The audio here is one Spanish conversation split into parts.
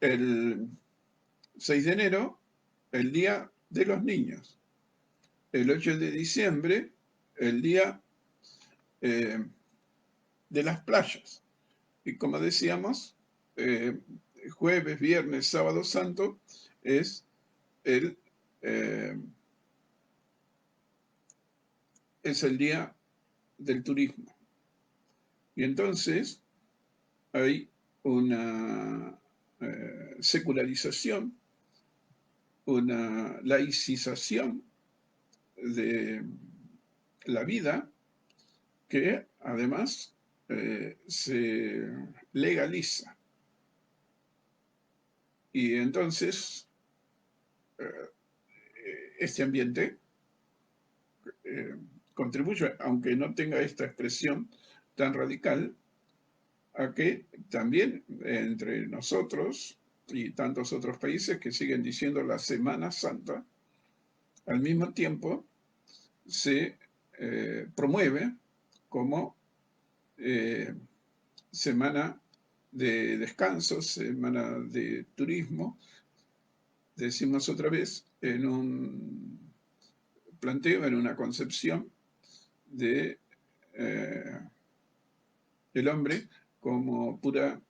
el 6 de enero, el Día de los Niños. El 8 de diciembre, el Día de las Playas. Y como decíamos, jueves, viernes, sábado santo es el día del turismo. Y entonces hay una secularización, una laicización de la vida que además se legaliza. Y entonces este ambiente contribuye, aunque no tenga esta expresión tan radical, a que también entre nosotros y tantos otros países que siguen diciendo la Semana Santa, al mismo tiempo se promueve como semana de descanso, semana de turismo. Decimos otra vez, en un planteo, en una concepción de el hombre como pura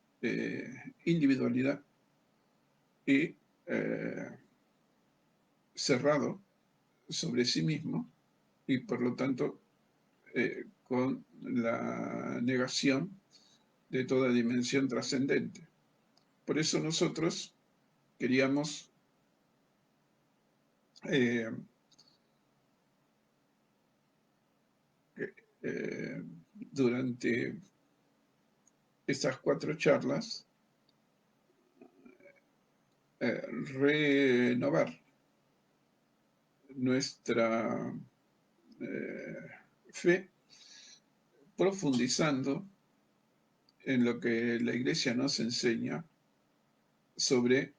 individualidad y cerrado sobre sí mismo y por lo tanto con la negación de toda dimensión trascendente. Por eso nosotros queríamos durante estas 4 charlas renovar nuestra fe, profundizando en lo que la Iglesia nos enseña sobre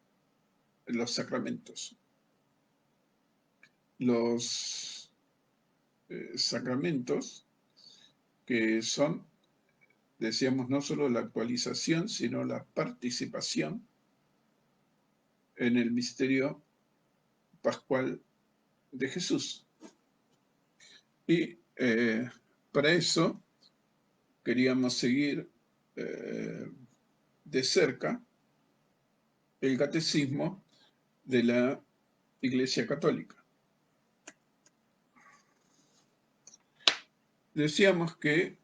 los sacramentos. Los sacramentos que son, decíamos, no solo la actualización, sino la participación en el misterio pascual de Jesús. Y para eso queríamos seguir de cerca el catecismo de la Iglesia Católica. Decíamos que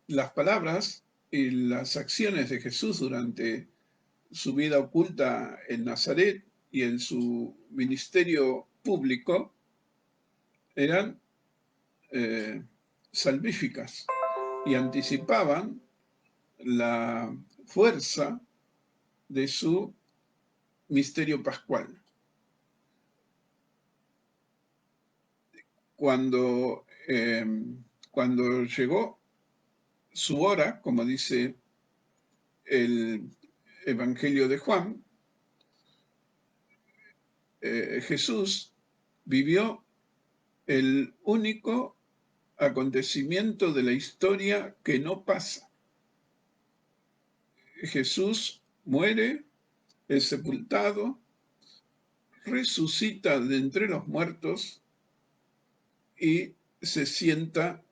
las palabras y las acciones de Jesús durante su vida oculta en Nazaret y en su ministerio público eran salvíficas y anticipaban la fuerza de su misterio pascual. Cuando llegó su hora, como dice el Evangelio de Juan, Jesús vivió el único acontecimiento de la historia que no pasa. Jesús muere, es sepultado, resucita de entre los muertos y se sienta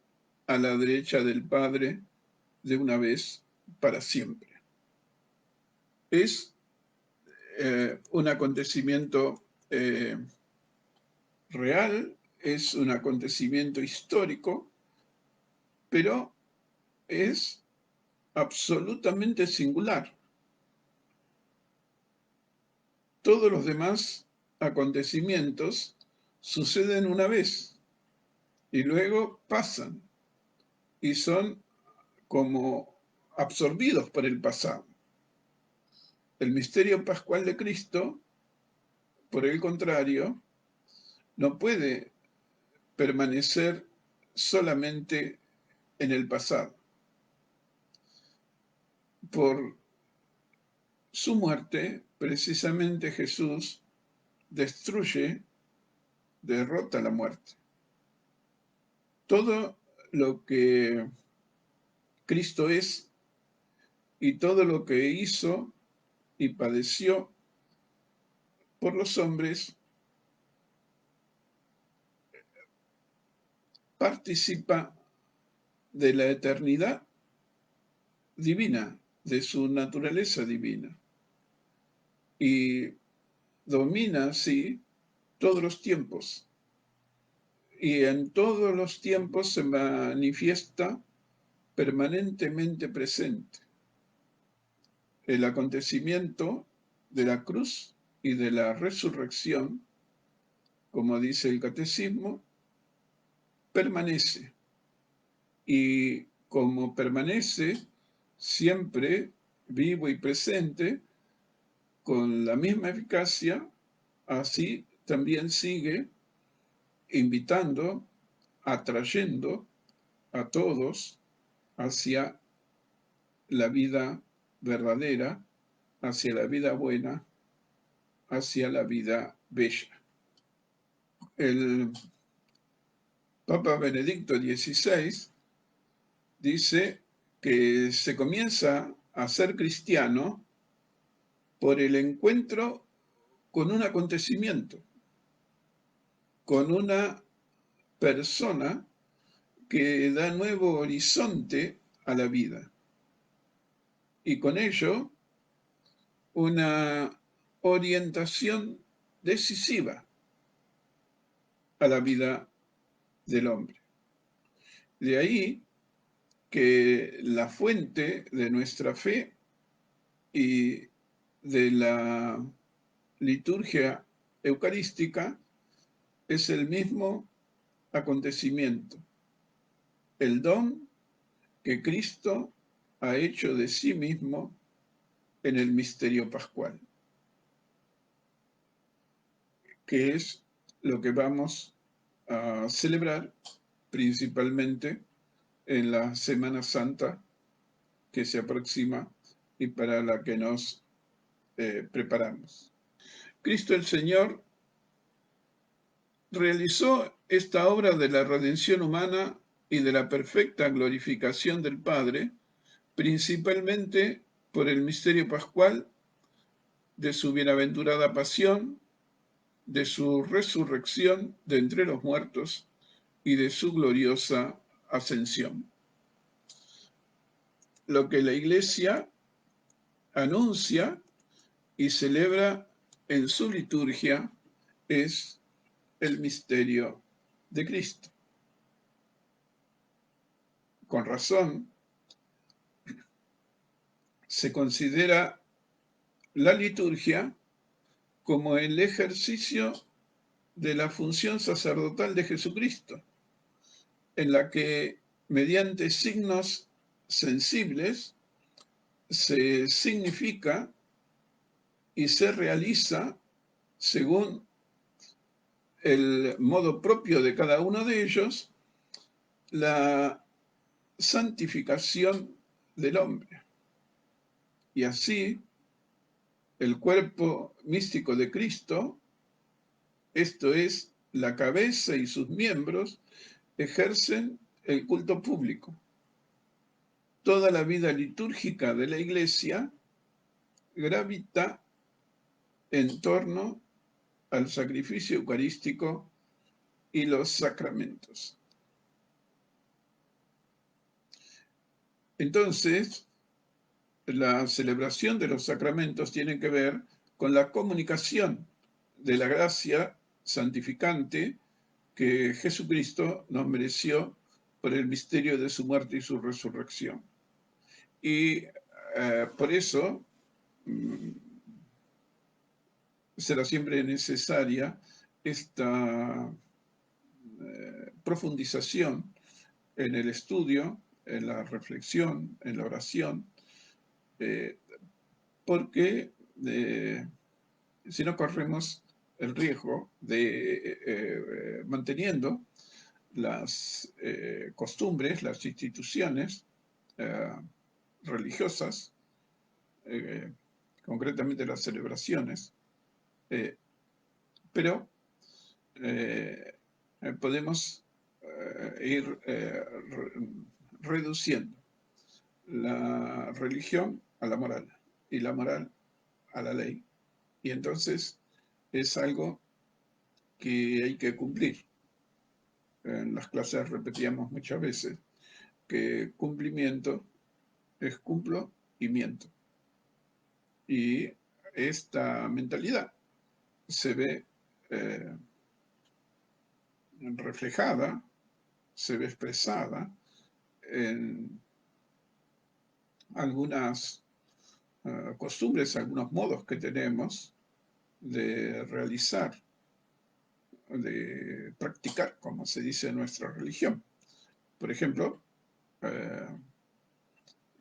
a la derecha del Padre de una vez para siempre. Es un acontecimiento real, es un acontecimiento histórico, pero es absolutamente singular. Todos los demás acontecimientos suceden una vez y luego pasan y son como absorbidos por el pasado. El misterio pascual de Cristo, por el contrario, no puede permanecer solamente en el pasado. Por su muerte, precisamente Jesús derrota la muerte. Todo lo que Cristo es y todo lo que hizo y padeció por los hombres, participa de la eternidad divina, de su naturaleza divina, y domina así todos los tiempos, y en todos los tiempos se manifiesta permanentemente presente. El acontecimiento de la cruz y de la resurrección, como dice el catecismo, permanece. Y como permanece siempre vivo y presente, con la misma eficacia, así también sigue invitando, atrayendo a todos hacia la vida verdadera, hacia la vida buena, hacia la vida bella. El Papa Benedicto XVI dice que se comienza a ser cristiano por el encuentro con un acontecimiento, con una persona que da nuevo horizonte a la vida. Y con ello, una orientación decisiva a la vida del hombre. De ahí que la fuente de nuestra fe y de la liturgia eucarística es el mismo acontecimiento, el don que Cristo ha hecho de sí mismo en el misterio pascual, que es lo que vamos a celebrar principalmente en la Semana Santa que se aproxima y para la que nos preparamos. Cristo el Señor realizó esta obra de la redención humana y de la perfecta glorificación del Padre, principalmente por el misterio pascual de su bienaventurada pasión, de su resurrección de entre los muertos y de su gloriosa ascensión. Lo que la Iglesia anuncia y celebra en su liturgia es el misterio de Cristo. Con razón, se considera la liturgia como el ejercicio de la función sacerdotal de Jesucristo, en la que mediante signos sensibles se significa y se realiza según el modo propio de cada uno de ellos la santificación del hombre. Y así el cuerpo místico de Cristo, esto es, la cabeza y sus miembros, ejercen el culto público. Toda la vida litúrgica de la Iglesia gravita en torno al sacrificio eucarístico y los sacramentos. Entonces, la celebración de los sacramentos tiene que ver con la comunicación de la gracia santificante que Jesucristo nos mereció por el misterio de su muerte y su resurrección. Y por eso será siempre necesaria esta profundización en el estudio, en la reflexión, en la oración, porque si no corremos el riesgo de, manteniendo las costumbres, las instituciones religiosas, concretamente las celebraciones, pero podemos ir reduciendo la religión a la moral y la moral a la ley. Y entonces es algo que hay que cumplir. En las clases repetíamos muchas veces que cumplimiento es cumplo y miento. Y esta mentalidad se ve reflejada, se ve expresada en algunas costumbres, algunos modos que tenemos de realizar, de practicar, como se dice en nuestra religión. Por ejemplo,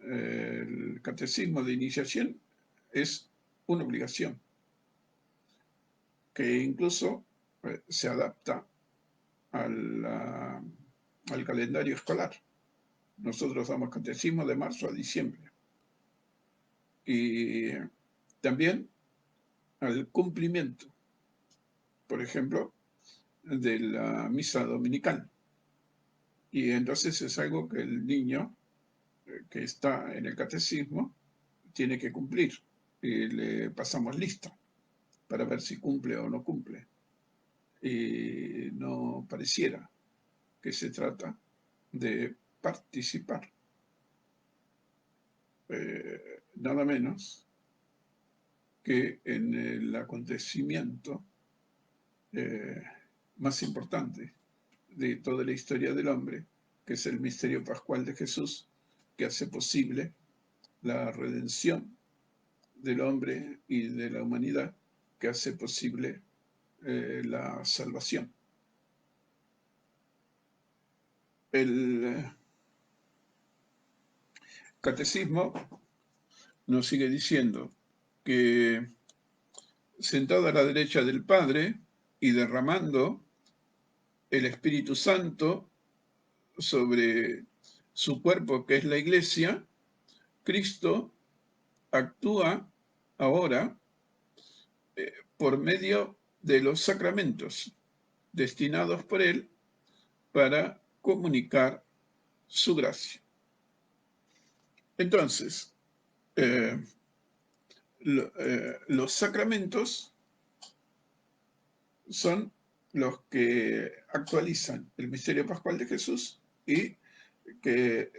el catecismo de iniciación es una obligación que incluso se adapta al calendario escolar. Nosotros damos catecismo de marzo a diciembre. Y también al cumplimiento, por ejemplo, de la misa dominical. Y entonces es algo que el niño que está en el catecismo tiene que cumplir. Y le pasamos lista para ver si cumple o no cumple. Y no pareciera que se trata de participar, nada menos que en el acontecimiento más importante de toda la historia del hombre, que es el misterio pascual de Jesús, que hace posible la redención del hombre y de la humanidad, que hace posible la salvación. El catecismo nos sigue diciendo que sentado a la derecha del Padre y derramando el Espíritu Santo sobre su cuerpo, que es la Iglesia, Cristo actúa ahora por medio de los sacramentos destinados por Él para comunicar su gracia. Entonces, los sacramentos son los que actualizan el misterio pascual de Jesús y que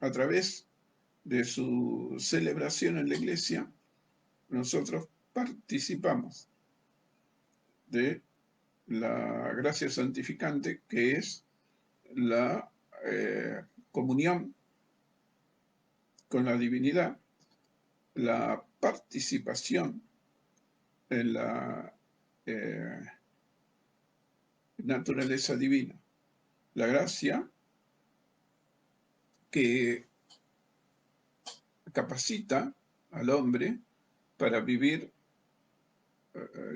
a través de su celebración en la Iglesia, nosotros participamos de la gracia santificante, que es la comunión con la divinidad, la participación en la naturaleza divina. La gracia que capacita al hombre para vivir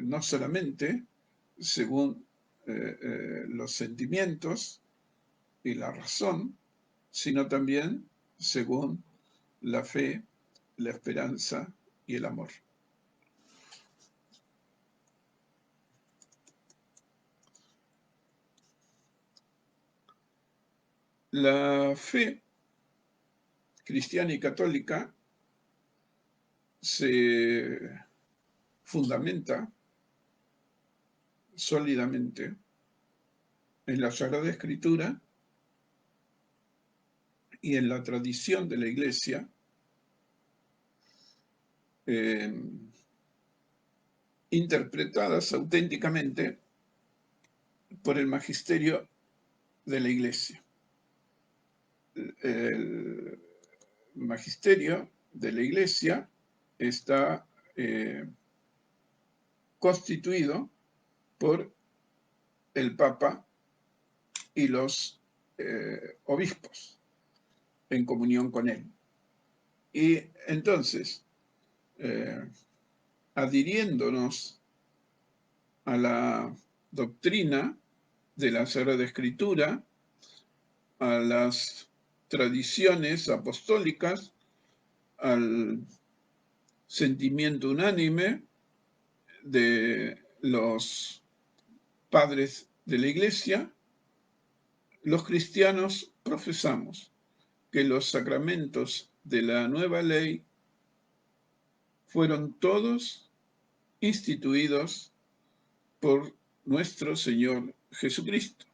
no solamente según los sentimientos y la razón, sino también según la fe, la esperanza y el amor. La fe cristiana y católica se fundamenta sólidamente en la Sagrada Escritura y en la tradición de la Iglesia, interpretadas auténticamente por el magisterio de la Iglesia. El magisterio de la Iglesia está constituido por el Papa y los obispos en comunión con él. Y entonces, adhiriéndonos a la doctrina de la Sagrada Escritura, a las tradiciones apostólicas, al sentimiento unánime de los padres de la Iglesia, los cristianos profesamos que los sacramentos de la nueva ley fueron todos instituidos por nuestro Señor Jesucristo.